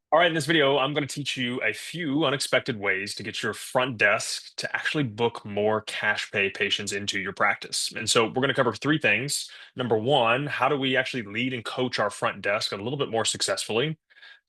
All right, in this video, I'm going to teach you a few unexpected ways to get your front desk to actually book more cash pay patients into your practice. And so we're going to cover three things. Number one, how do we actually lead and coach our front desk a little bit more successfully?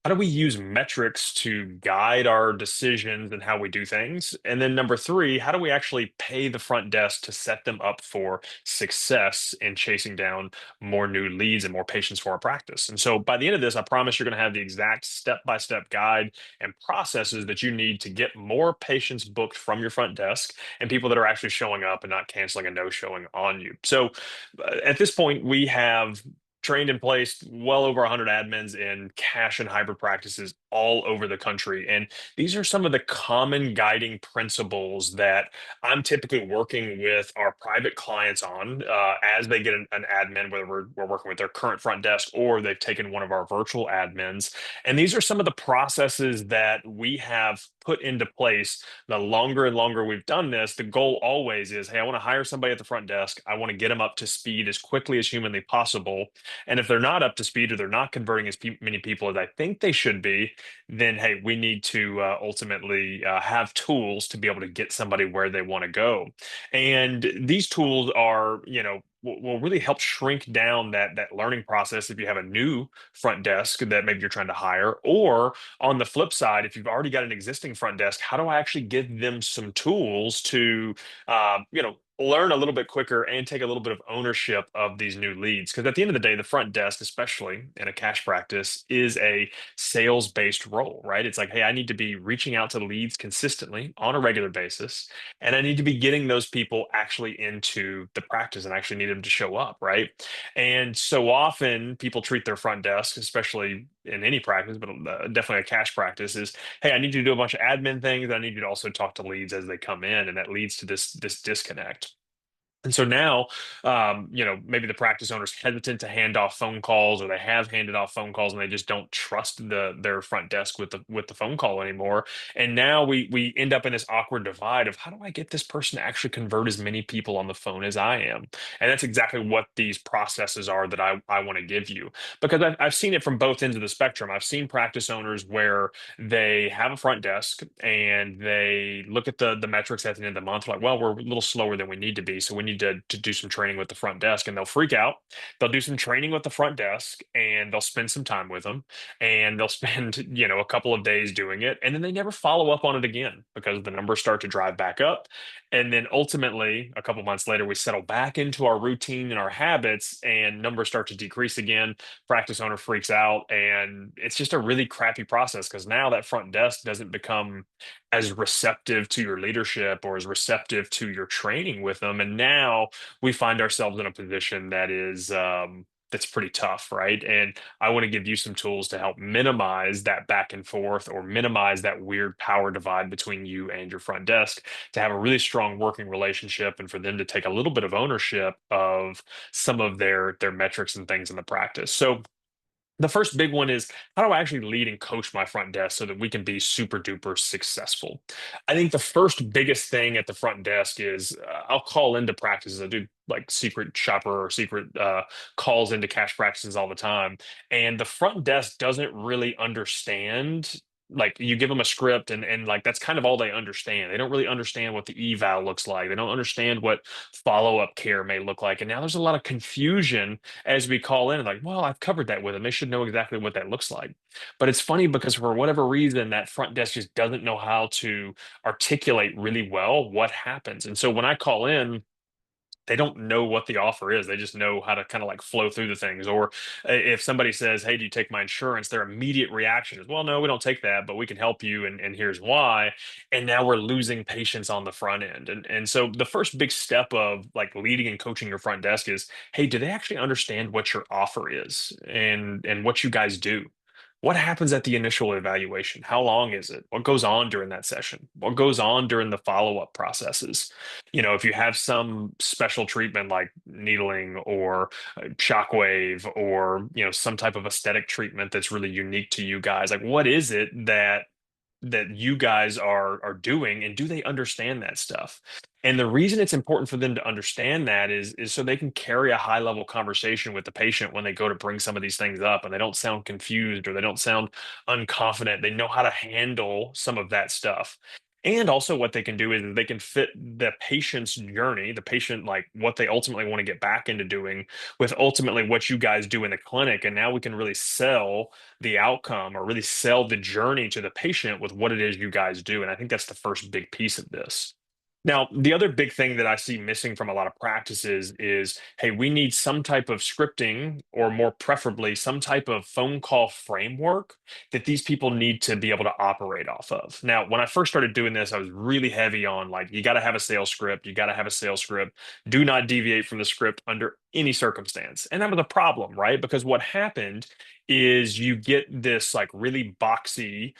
How do we use metrics to guide our decisions and how we do things? And then number three, how do we actually pay the front desk to set them up for success in chasing down more new leads and more patients for our practice? And so by the end of this, I promise you're going to have the exact step-by-step guide and processes that you need to get more patients booked from your front desk and people that are actually showing up and not canceling and no showing on you. So at this point, we have trained and placed well over 100 admins in cash and hybrid practices all over the country. And these are some of the common guiding principles that I'm typically working with our private clients on as they get an admin, whether we're working with their current front desk or they've taken one of our virtual admins. And these are some of the processes that we have put into place. The longer and longer we've done this, the goal always is, hey, I want to hire somebody at the front desk. I want to get them up to speed as quickly as humanly possible. And if they're not up to speed or they're not converting as many people as I think they should be, then hey, we need to ultimately have tools to be able to get somebody where they want to go. And these tools are, will really help shrink down that learning process if you have a new front desk that maybe you're trying to hire, or on the flip side, if you've already got an existing front desk, how do I actually give them some tools to learn a little bit quicker and take a little bit of ownership of these new leads? Because at the end of the day, the front desk, especially in a cash practice, is a sales based role, right? It's like, hey, I need to be reaching out to leads consistently on a regular basis, and I need to be getting those people actually into the practice and actually need them to show up, right? And so often people treat their front desk, especially in any practice, but definitely a cash practice, is, hey, I need you to do a bunch of admin things. I need you to also talk to leads as they come in, and that leads to this disconnect. And so now, maybe the practice owner's hesitant to hand off phone calls, or they have handed off phone calls, and they just don't trust their front desk with the phone call anymore. And now we end up in this awkward divide of, how do I get this person to actually convert as many people on the phone as I am? And that's exactly what these processes are that I want to give you, because I've seen it from both ends of the spectrum. I've seen practice owners where they have a front desk and they look at the metrics at the end of the month, like, well, we're a little slower than we need to be, so we need to do some training with the front desk. And they'll freak out. They'll do some training with the front desk and they'll spend some time with them, and they'll spend a couple of days doing it, and then they never follow up on it again because the numbers start to drive back up. And then ultimately, a couple months later, we settle back into our routine and our habits, and numbers start to decrease again. Practice owner freaks out, and it's just a really crappy process because now that front desk doesn't become as receptive to your leadership or as receptive to your training with them. And now we find ourselves in a position that is that's pretty tough, right? And I want to give you some tools to help minimize that back and forth, or minimize that weird power divide between you and your front desk, to have a really strong working relationship and for them to take a little bit of ownership of some of their metrics and things in the practice. So the first big one is, how do I actually lead and coach my front desk so that we can be super duper successful? I think the first biggest thing at the front desk is, I'll call into practices. I do like secret shopper or secret calls into cash practices all the time. And the front desk doesn't really understand. Like, you give them a script, and like that's kind of all they understand. They don't really understand what the eval looks like. They don't understand what follow-up care may look like. And now there's a lot of confusion as we call in, like, well, I've covered that with them. They should know exactly what that looks like. But it's funny because for whatever reason, that front desk just doesn't know how to articulate really well what happens. And so when I call in, they don't know what the offer is. They just know how to kind of like flow through the things. Or if somebody says, hey, do you take my insurance? Their immediate reaction is, well, no, we don't take that, but we can help you. And here's why. And now we're losing patience on the front end. And so the first big step of like leading and coaching your front desk is, hey, do they actually understand what your offer is and what you guys do? What happens at the initial evaluation? How long is it? What goes on during that session? What goes on during the follow-up processes? If you have some special treatment like needling or shockwave, or some type of aesthetic treatment that's really unique to you guys, like, what is it that you guys are doing, and do they understand that stuff? And the reason it's important for them to understand that is so they can carry a high level conversation with the patient when they go to bring some of these things up and they don't sound confused or they don't sound unconfident. They know how to handle some of that stuff. And also what they can do is they can fit the patient's journey, the patient like what they ultimately want to get back into doing with ultimately what you guys do in the clinic. And now we can really sell the outcome or really sell the journey to the patient with what it is you guys do. And I think that's the first big piece of this. Now, the other big thing that I see missing from a lot of practices is, hey, we need some type of scripting, or more preferably, some type of phone call framework that these people need to be able to operate off of. Now, when I first started doing this, I was really heavy on like, you got to have a sales script, you got to have a sales script. Do not deviate from the script under any circumstance. And that was a problem, right? Because what happened is you get this like really boxy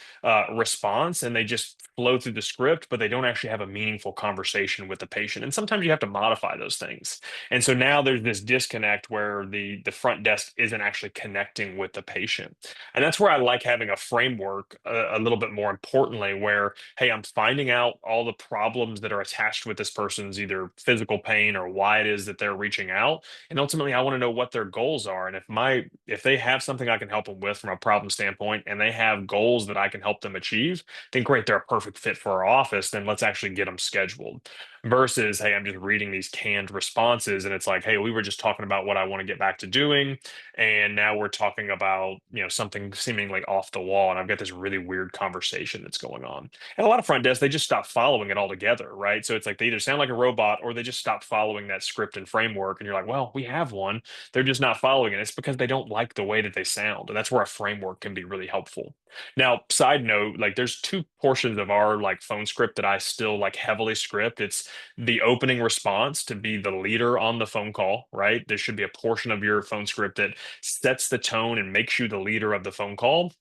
response and they just flow through the script, but they don't actually have a meaningful conversation with the patient. And sometimes you have to modify those things. And so now there's this disconnect where the front desk isn't actually connecting with the patient. And that's where I like having a framework a little bit more importantly, where, hey, I'm finding out all the problems that are attached with this person's either physical pain or why it is that they're reaching out. And ultimately, I want to know what their goals are. And if they have something I can help them with from a problem standpoint and they have goals that I can help them achieve, then great, they're a perfect fit for our office. Then let's actually get them scheduled. Versus, hey, I'm just reading these canned responses and it's like, hey, we were just talking about what I want to get back to doing. And now we're talking about, something seemingly off the wall. And I've got this really weird conversation that's going on. And a lot of front desks, they just stop following it altogether, right? So it's like they either sound like a robot or they just stop following that script and framework. And you're like, well, we have one. They're just not following it. It's because they don't like the way that they sound. And that's where a framework can be really helpful. Now, side note, like there's two portions of our like phone script that I still like heavily script. It's the opening response to be the leader on the phone call, right? There should be a portion of your phone script that sets the tone and makes you the leader of the phone call.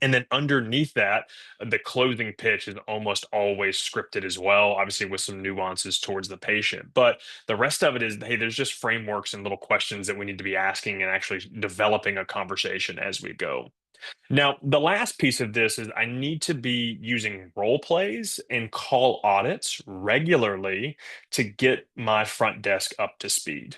And then underneath that, the closing pitch is almost always scripted as well, obviously with some nuances towards the patient. But the rest of it is, hey, there's just frameworks and little questions that we need to be asking and actually developing a conversation as we go. Now, the last piece of this is I need to be using role plays and call audits regularly to get my front desk up to speed.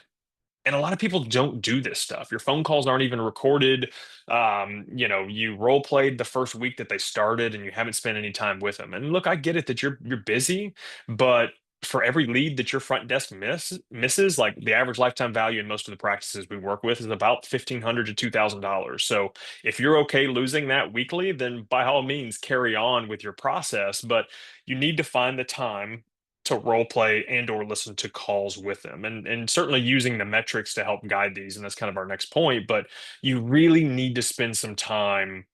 And a lot of people don't do this stuff. Your phone calls aren't even recorded. You role played the first week that they started and you haven't spent any time with them. And look, I get it that you're busy, but for every lead that your front desk misses, like the average lifetime value in most of the practices we work with is about $1,500 to $2,000. So if you're okay losing that weekly, then by all means carry on with your process. But you need to find the time to role play and or listen to calls with them, and certainly using the metrics to help guide these, and that's kind of our next point. But you really need to spend some time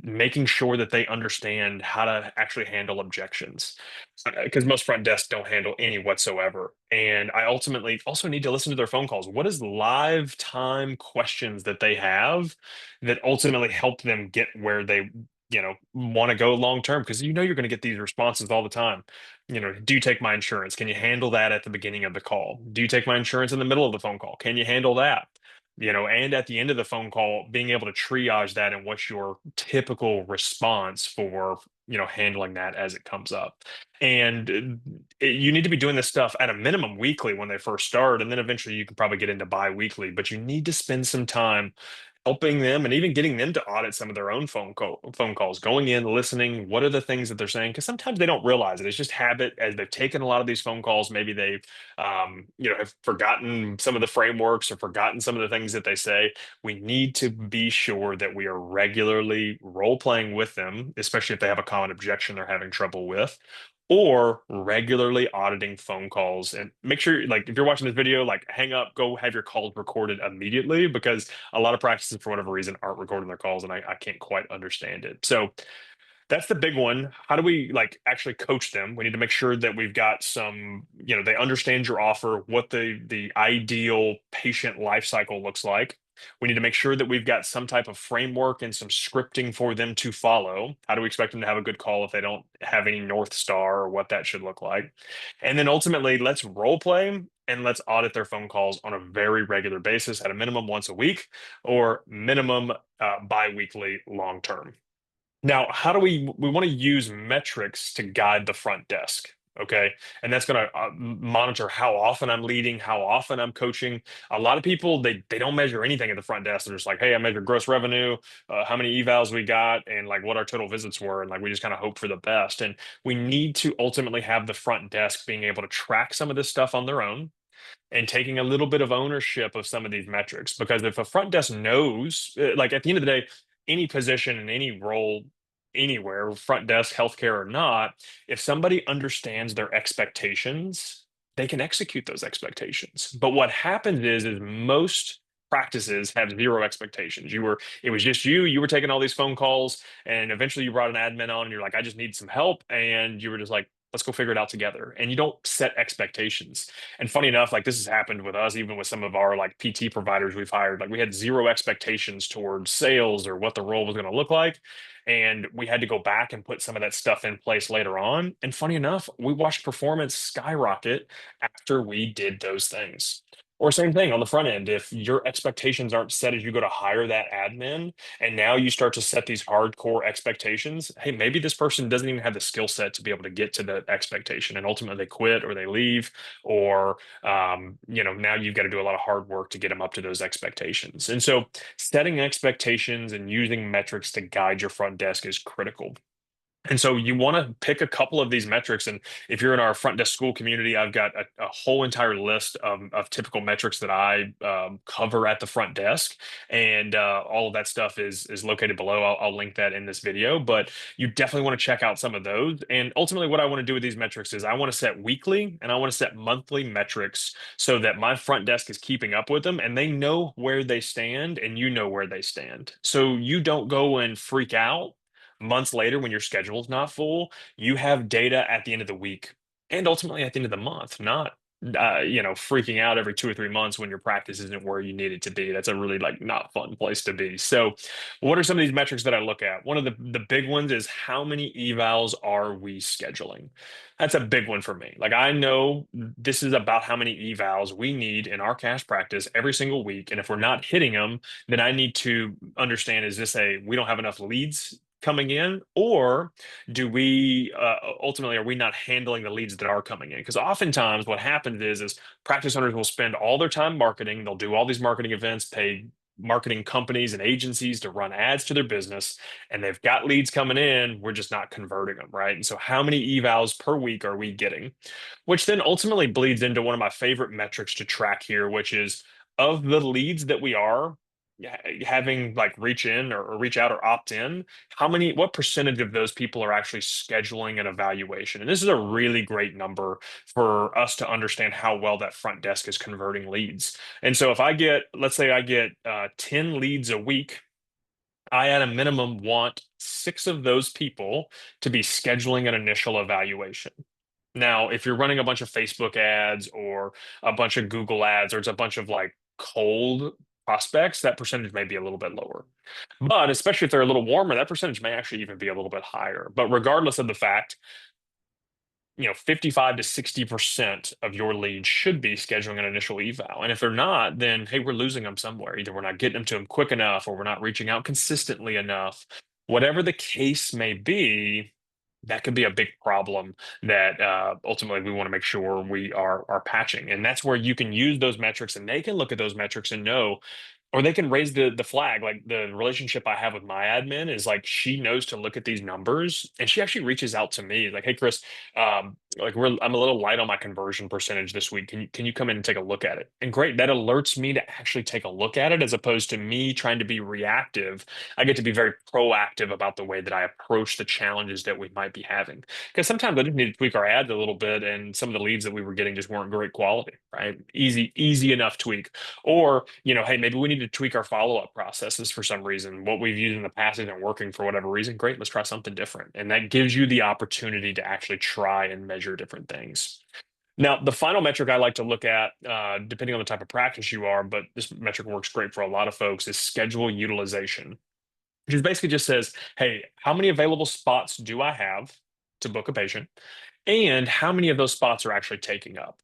making sure that they understand how to actually handle objections, because most front desks don't handle any whatsoever. And I ultimately also need to listen to their phone calls. What is live time questions that they have that ultimately help them get where they want to go long term, because you're going to get these responses all the time. Do you take my insurance? Can you handle that at the beginning of the call? Do you take my insurance in the middle of the phone call? Can you handle that? And at the end of the phone call, being able to triage that and what's your typical response for, handling that as it comes up. And you need to be doing this stuff at a minimum weekly when they first start. And then eventually you can probably get into bi-weekly, but you need to spend some time helping them and even getting them to audit some of their own phone calls, going in, listening. What are the things that they're saying? Because sometimes they don't realize it. It's just habit as they've taken a lot of these phone calls. Maybe they've, have forgotten some of the frameworks or forgotten some of the things that they say. We need to be sure that we are regularly role playing with them, especially if they have a common objection they're having trouble with, or regularly auditing phone calls. And make sure, like, if you're watching this video, like, hang up, go have your calls recorded immediately, because a lot of practices, for whatever reason, aren't recording their calls, and I can't quite understand it. So that's the big one. How do we like actually coach them? We need to make sure that we've got some, they understand your offer, what the ideal patient life cycle looks like. We need to make sure that we've got some type of framework and some scripting for them to follow. How do we expect them to have a good call if they don't have any North Star or what that should look like? And then ultimately, let's role play and let's audit their phone calls on a very regular basis, at a minimum once a week, or minimum bi-weekly long term. Now, how do we want to use metrics to guide the front desk? Okay. And that's going to monitor how often I'm leading, how often I'm coaching. A lot of people, they don't measure anything at the front desk. They're just like, hey, I measured gross revenue, how many evals we got, and like what our total visits were. And like we just kind of hope for the best. And we need to ultimately have the front desk being able to track some of this stuff on their own and taking a little bit of ownership of some of these metrics. Because if a front desk knows, like at the end of the day, any position in any role, anywhere, front desk, healthcare or not, if somebody understands their expectations, they can execute those expectations. But what happens is most practices have zero expectations. It was just you were taking all these phone calls, and eventually you brought an admin on, and you're like, I just need some help. And you were just like, let's go figure it out together. And you don't set expectations. And funny enough, like this has happened with us, even with some of our like PT providers we've hired. Like we had zero expectations towards sales or what the role was going to look like. And we had to go back and put some of that stuff in place later on. And funny enough, we watched performance skyrocket after we did those things. Or same thing on the front end. If your expectations aren't set as you go to hire that admin, and now you start to set these hardcore expectations, hey, maybe this person doesn't even have the skill set to be able to get to the expectation, and ultimately they quit or they leave, or now you've got to do a lot of hard work to get them up to those expectations. And so setting expectations and using metrics to guide your front desk is critical. And so you want to pick a couple of these metrics. And if you're in our front desk school community, I've got a whole entire list of typical metrics that I cover at the front desk. And all of that stuff is located below. I'll link that in this video. But you definitely want to check out some of those. And ultimately, what I want to do with these metrics is I want to set weekly and I want to set monthly metrics so that my front desk is keeping up with them and they know where they stand and you know where they stand. So you don't go and freak out months later when your schedule is not full. You have data at the end of the week and ultimately at the end of the month, not freaking out every 2 or 3 months when your practice isn't where you need it to be. That's a really like not fun place to be. So what are some of these metrics that I look at? One of the big ones is how many evals are we scheduling? That's a big one for me. Like I know this is about how many evals we need in our cash practice every single week. And if we're not hitting them, then I need to understand, is this a we don't have enough leads coming in, or do we ultimately are we not handling the leads that are coming in? Because oftentimes what happens is practice owners will spend all their time marketing. They'll do all these marketing events, pay marketing companies and agencies to run ads to their business, and they've got leads coming in. We're just not converting them, right? And so how many evals per week are we getting? Which then ultimately bleeds into one of my favorite metrics to track here, which is of the leads that we are having like reach in or reach out or opt in, what percentage of those people are actually scheduling an evaluation? And this is a really great number for us to understand how well that front desk is converting leads. And so if let's say I get 10 leads a week, I at a minimum want 6 of those people to be scheduling an initial evaluation. Now, if you're running a bunch of Facebook ads or a bunch of Google ads, or it's a bunch of like cold prospects, that percentage may be a little bit lower. But especially if they're a little warmer, that percentage may actually even be a little bit higher. But regardless of the fact, 55 to 60% of your leads should be scheduling an initial eval. And if they're not, then hey, we're losing them somewhere. Either we're not getting them to them quick enough or we're not reaching out consistently enough. Whatever the case may be, that could be a big problem that ultimately we want to make sure we are patching. And that's where you can use those metrics and they can look at those metrics and know, or they can raise the flag. Like the relationship I have with my admin is like she knows to look at these numbers and she actually reaches out to me like, hey Chris, I'm a little light on my conversion percentage this week. Can you come in and take a look at it? And great, that alerts me to actually take a look at it as opposed to me trying to be reactive. I get to be very proactive about the way that I approach the challenges that we might be having. Because sometimes I just need to tweak our ads a little bit, and some of the leads that we were getting just weren't great quality, right? Easy enough tweak. Or, hey, maybe we need to tweak our follow-up processes for some reason. What we've used in the past isn't working for whatever reason. Great, let's try something different. And that gives you the opportunity to actually try and measure different things. Now, the final metric I like to look at, depending on the type of practice you are, but this metric works great for a lot of folks, is schedule utilization, which is basically just says, hey, how many available spots do I have to book a patient? And how many of those spots are actually taking up?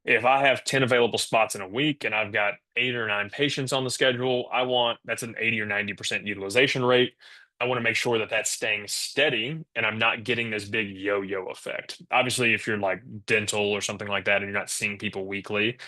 If I have 10 available spots in a week and I've got 8 or 9 patients on the schedule, that's an 80 or 90% utilization rate. I want to make sure that that's staying steady and I'm not getting this big yo-yo effect. Obviously, if you're like dental or something like that and you're not seeing people weekly,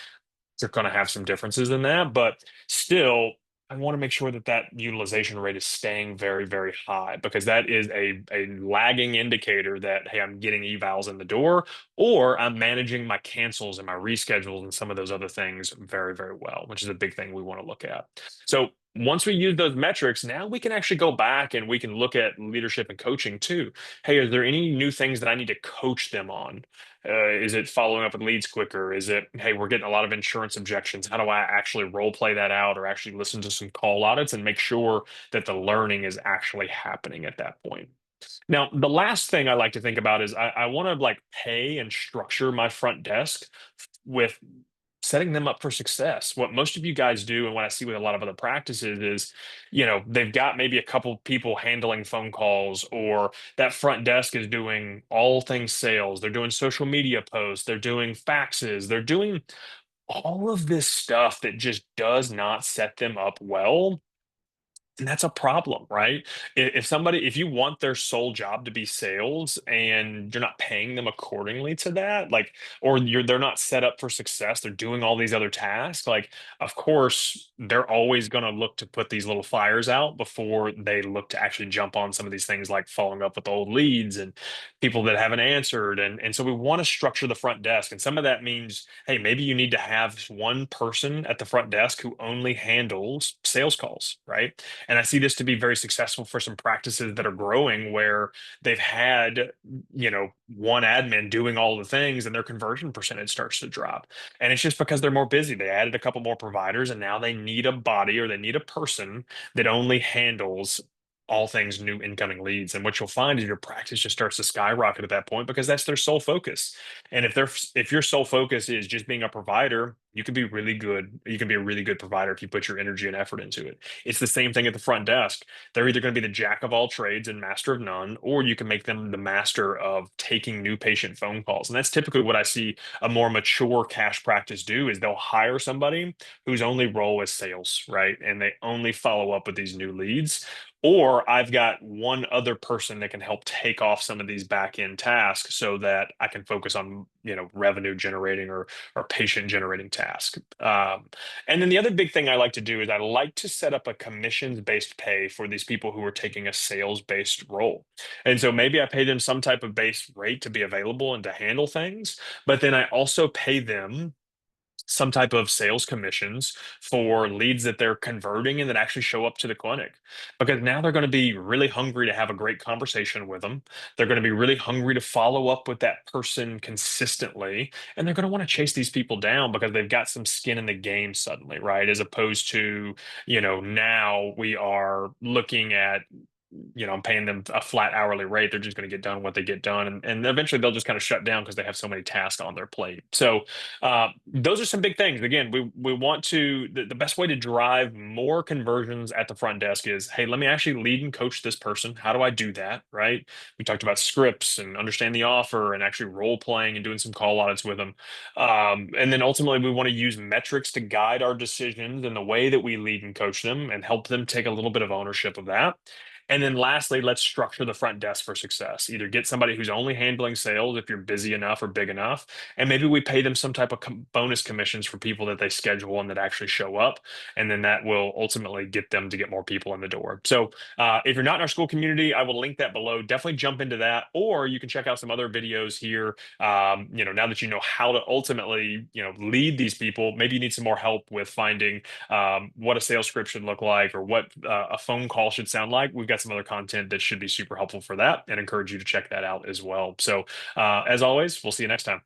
you're going to have some differences in that, but still, I want to make sure that that utilization rate is staying very, very high because that is a lagging indicator that, hey, I'm getting evals in the door or I'm managing my cancels and my reschedules and some of those other things very, very well, which is a big thing we want to look at. So once we use those metrics, now we can actually go back and we can look at leadership and coaching too. Hey, are there any new things that I need to coach them on? Is it following up with leads quicker? Is it, hey, we're getting a lot of insurance objections. How do I actually role play that out or actually listen to some call audits and make sure that the learning is actually happening at that point? Now, the last thing I like to think about is I want to like pay and structure my front desk with setting them up for success. What most of you guys do, and what I see with a lot of other practices is, they've got maybe a couple people handling phone calls, or that front desk is doing all things sales. They're doing social media posts, they're doing faxes, they're doing all of this stuff that just does not set them up well, and that's a problem, right? If you want their sole job to be sales and you're not paying them accordingly to that, like, or they're not set up for success, they're doing all these other tasks, like, of course, they're always going to look to put these little fires out before they look to actually jump on some of these things like following up with old leads and people that haven't answered. And so we want to structure the front desk. And some of that means, hey, maybe you need to have one person at the front desk who only handles sales calls, right? And I see this to be very successful for some practices that are growing where they've had, one admin doing all the things and their conversion percentage starts to drop. And it's just because they're more busy. They added a couple more providers and now they need a body or they need a person that only handles all things new incoming leads. And what you'll find is your practice just starts to skyrocket at that point because that's their sole focus. And if your sole focus is just being a provider, you can be really good. You can be a really good provider if you put your energy and effort into it. It's the same thing at the front desk. They're either going to be the jack of all trades and master of none, or you can make them the master of taking new patient phone calls. And that's typically what I see a more mature cash practice do is they'll hire somebody whose only role is sales, right? And they only follow up with these new leads. Or I've got one other person that can help take off some of these back end tasks so that I can focus on, revenue generating or patient generating tasks. And then the other big thing I like to do is I like to set up a commissions based pay for these people who are taking a sales based role. And so maybe I pay them some type of base rate to be available and to handle things, but then I also pay them some type of sales commissions for leads that they're converting and that actually show up to the clinic. Because now they're going to be really hungry to have a great conversation with them. They're going to be really hungry to follow up with that person consistently. And they're going to want to chase these people down because they've got some skin in the game suddenly, right? As opposed to, now we are looking at, I'm paying them a flat hourly rate. They're just going to get done what they get done. And eventually they'll just kind of shut down because they have so many tasks on their plate. So those are some big things. Again, we want the best way to drive more conversions at the front desk is, hey, let me actually lead and coach this person. How do I do that? Right. We talked about scripts and understand the offer and actually role playing and doing some call audits with them. And then ultimately we want to use metrics to guide our decisions and the way that we lead and coach them and help them take a little bit of ownership of that. And then lastly, let's structure the front desk for success. Either get somebody who's only handling sales if you're busy enough or big enough, and maybe we pay them some type of bonus commissions for people that they schedule and that actually show up. And then that will ultimately get them to get more people in the door. So if you're not in our school community, I will link that below. Definitely jump into that, or you can check out some other videos here. Now that you know how to ultimately, lead these people, maybe you need some more help with finding what a sales script should look like or what a phone call should sound like. We've got some other content that should be super helpful for that and encourage you to check that out as well. So, as always, we'll see you next time.